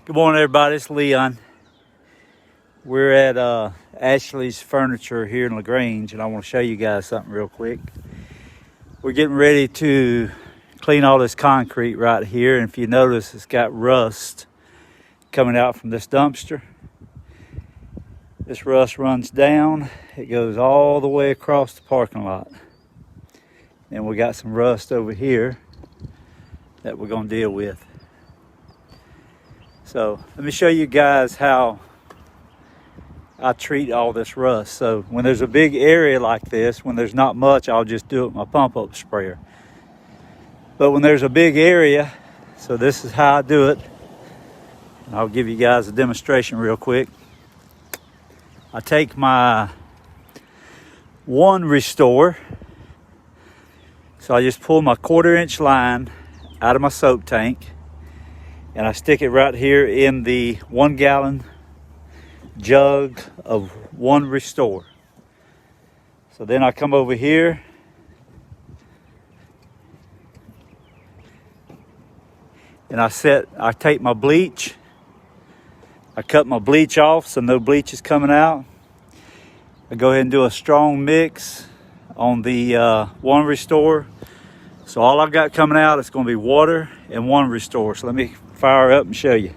Good morning, everybody. It's Leon. We're at Ashley's Furniture here in LaGrange, and I want to show you guys something real quick. We're getting ready to clean all this concrete right here, and if you notice, it's got rust coming out from this dumpster. This rust runs down. It goes all the way across the parking lot. And we got some rust over here that we're going to deal with. So let me show you guys how I treat all this rust. So when there's a big area like this, when there's not much, I'll just do it with my pump up sprayer. But when there's a big area, so this is how I do it. And I'll give you guys a demonstration real quick. I take my One Restore. So I just pull my 1/4-inch line out of my soap tank, and I stick it right here in the 1 gallon jug of One Restore. So then I come over here and I take my bleach. I cut my bleach off so no bleach is coming out. I go ahead and do a strong mix on the One Restore. So all I've got coming out is going to be water and One Restore. So let me fire up and show you.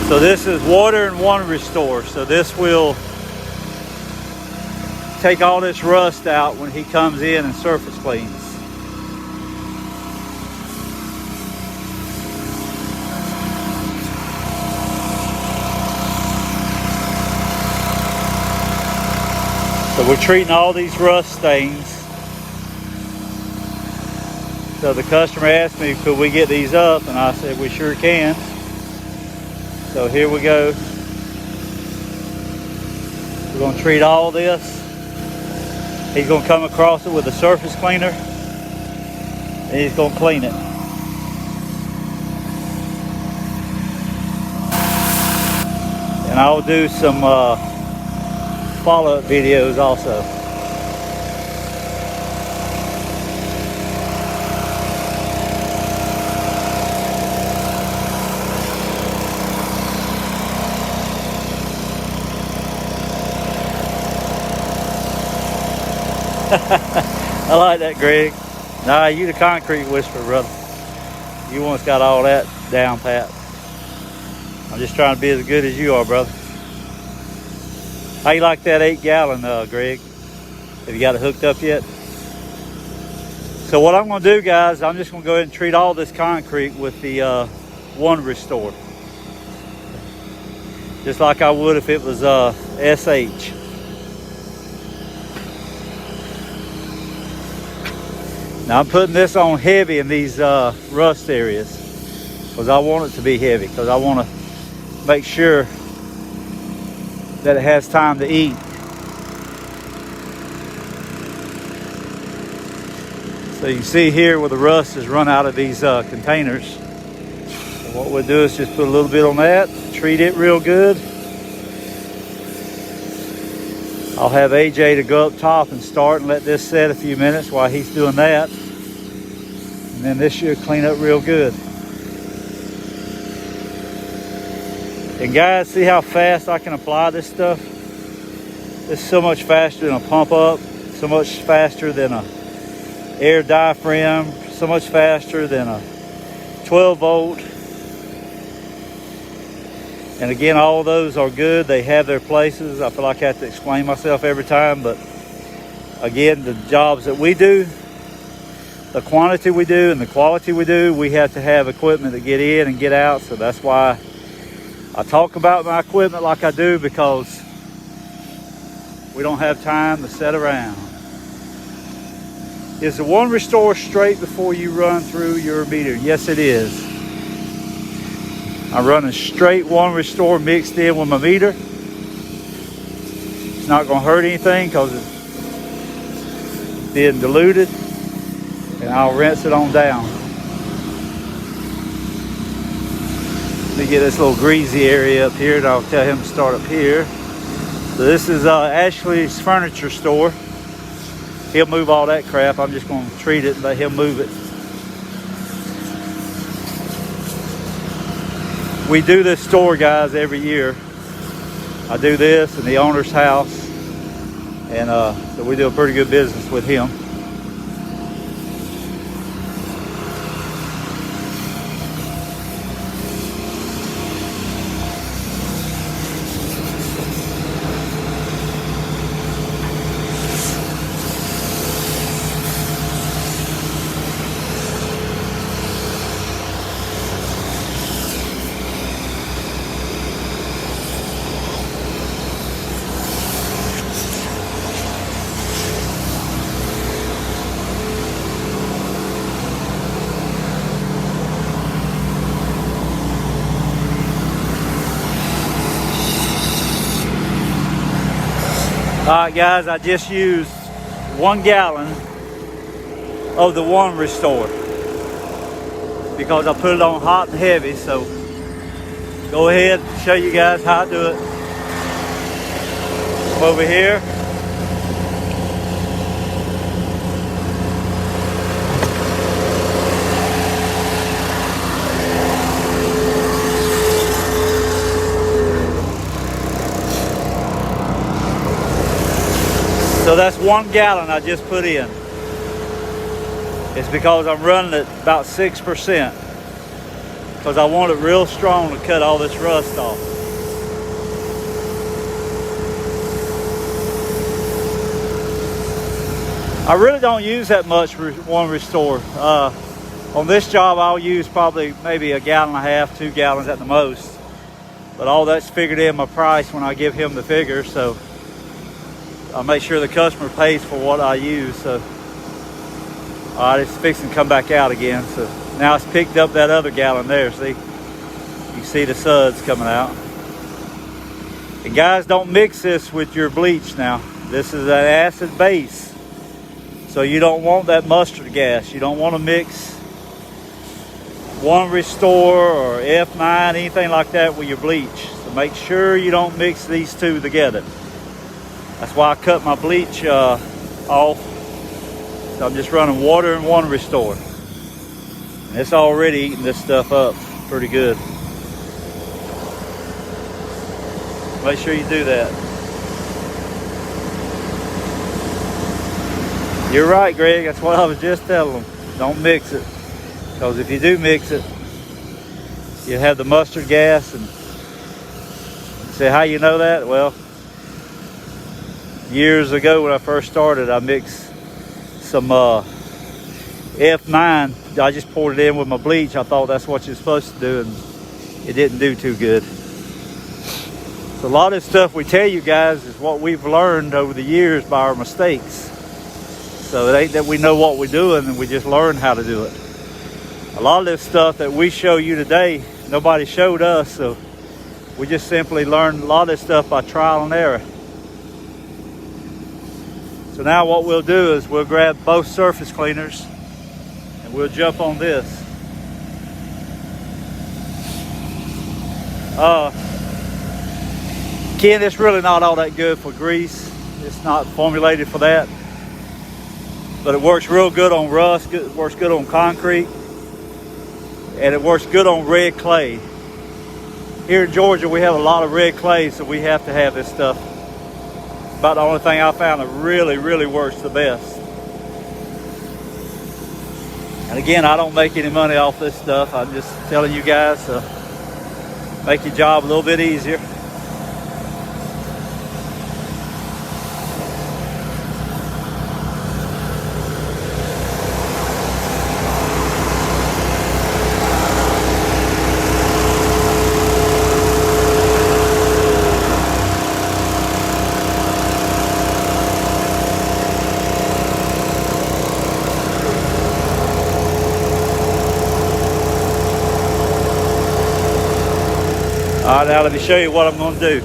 So this is water and One Restore. So this will take all this rust out when he comes in and surface cleans. So we're treating all these rust stains. So the customer asked me, could we get these up? And I said, we sure can. So here we go. We're going to treat all this. He's going to come across it with a surface cleaner, and he's going to clean it. And I'll do some follow-up videos also. I like that, Greg. Nah, you the concrete whisperer, brother. You once got all that down pat. I'm just trying to be as good as you are, brother. How you like that 8 gallon, Greg? Have you got it hooked up yet? So what I'm going to do, guys, I'm just going to go ahead and treat all this concrete with the One Restore. Just like I would if it was SH. Now I'm putting this on heavy in these rust areas because I want it to be heavy, because I want to make sure that it has time to eat. So you can see here where the rust has run out of these containers. So what we'll do is just put a little bit on that, treat it real good. I'll have AJ to go up top and start and let this set a few minutes while he's doing that. And then this should clean up real good. And guys, see how fast I can apply this stuff? It's so much faster than a pump up, so much faster than a air diaphragm, so much faster than a 12 volt. And again, all those are good. They have their places. I feel like I have to explain myself every time, but again, the jobs that we do, the quantity we do and the quality we do, we have to have equipment to get in and get out. So that's why I talk about my equipment like I do, because we don't have time to sit around. Is the One Restore straight before you run through your meter? Yes, it is. I'm running straight One Restore mixed in with my meter. It's not going to hurt anything because it's being diluted. And I'll rinse it on down. Let me get this little greasy area up here, and I'll tell him to start up here. So this is Ashley's furniture store. He'll move all that crap. I'm just going to treat it and let him move it. We do this store, guys, every year. I do this in the owner's house, and so we do a pretty good business with him. Alright guys, I just used 1 gallon of the One Restore because I put it on hot and heavy. So go ahead and show you guys how I do it. Come over here. So that's 1 gallon I just put in. It's because I'm running it about 6% because I want it real strong to cut all this rust off. I really don't use that much One Restore. On this job I'll use probably maybe 1.5 gallons, 2 gallons at the most. But all that's figured in my price when I give him the figure, so I'll make sure the customer pays for what I use. So, all right, it's fixing to come back out again. So now it's picked up that other gallon there. See, you see the suds coming out. And guys, don't mix this with your bleach now. This is an acid base, so you don't want that mustard gas. You don't want to mix One Restore or F9, anything like that with your bleach. So make sure you don't mix these two together. That's why I cut my bleach off. So I'm just running water and One Restore. And it's already eating this stuff up pretty good. Make sure you do that. You're right, Greg. That's what I was just telling them. Don't mix it. Because if you do mix it, you have the mustard gas. And you say, how you know that? Well, years ago when I first started, I mixed some F9. I just poured it in with my bleach. I thought that's what you're supposed to do, and it didn't do too good. So a lot of this stuff we tell you guys is what we've learned over the years by our mistakes. So it ain't that we know what we're doing and we just learn how to do it. A lot of this stuff that we show you today, nobody showed us, so we just simply learned a lot of this stuff by trial and error. So now what we'll do is we'll grab both surface cleaners and we'll jump on this. Ken, it's really not all that good for grease. It's not formulated for that. But it works real good on rust, it works good on concrete, and it works good on red clay. Here in Georgia, we have a lot of red clay, so we have to have this stuff. About the only thing I found that really, really works the best. And again, I don't make any money off this stuff. I'm just telling you guys to make your job a little bit easier. All right, now let me show you what I'm going to do.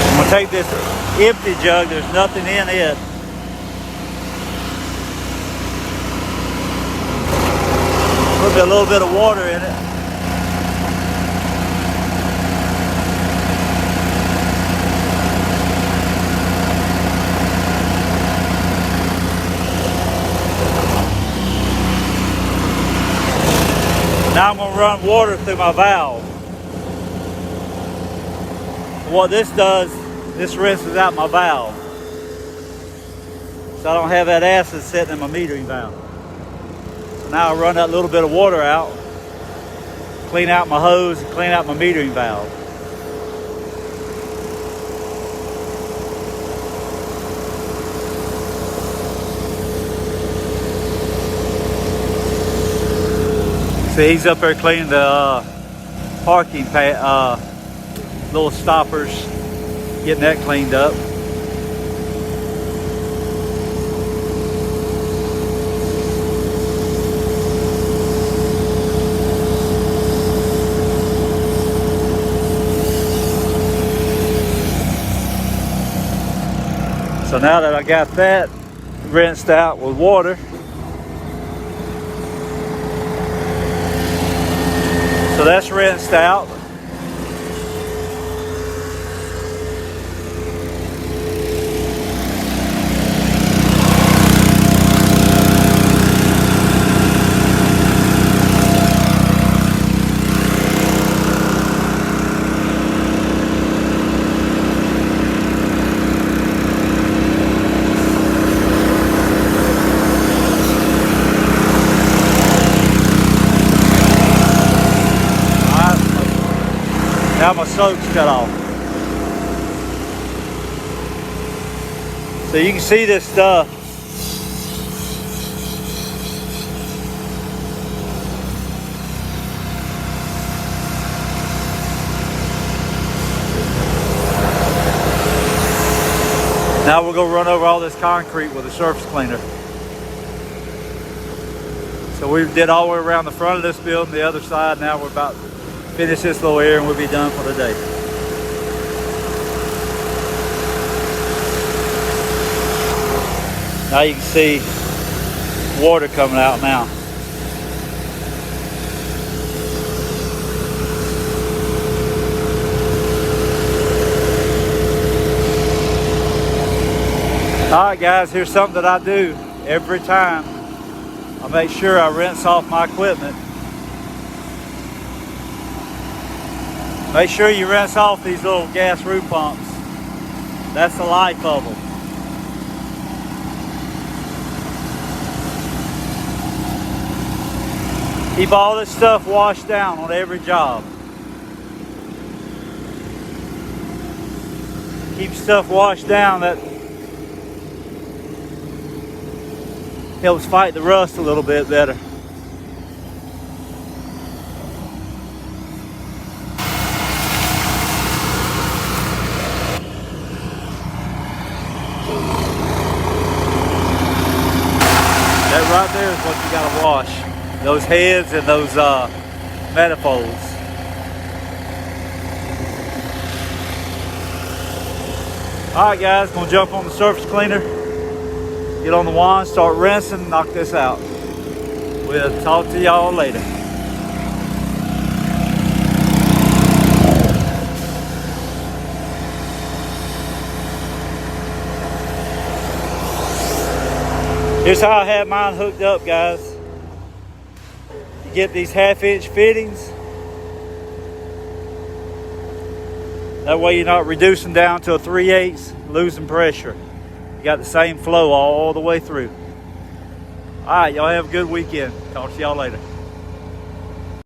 I'm going to take this empty jug, there's nothing in it. Put a little bit of water in it. Now I'm going to run water through my valve. What this does, this rinses out my valve, so I don't have that acid sitting in my metering valve. So now I run that little bit of water out, clean out my hose, and clean out my metering valve. See, he's up there cleaning the parking little stoppers, getting that cleaned up. So now that I got that rinsed out with water, so that's rinsed out. Now my soak's cut off. So you can see this stuff. Now we're gonna run over all this concrete with a surface cleaner. So we did all the way around the front of this building, the other side. Now we're about to finish this little area and we'll be done for the day. Now you can see water coming out now. Alright guys, here's something that I do every time. I make sure I rinse off my equipment. Make sure you rinse off these little gas roof pumps. That's the life of them. Keep all this stuff washed down on every job. Keep stuff washed down. That helps fight the rust a little bit better. That right there is what you gotta wash. Those heads and those manifolds. Alright guys, gonna jump on the surface cleaner, get on the wand, start rinsing, knock this out. We'll talk to y'all later. Here's how I have mine hooked up, guys. You get these 1/2-inch fittings. That way you're not reducing down to a 3/8, losing pressure. You got the same flow all the way through. All right, y'all have a good weekend. Talk to y'all later.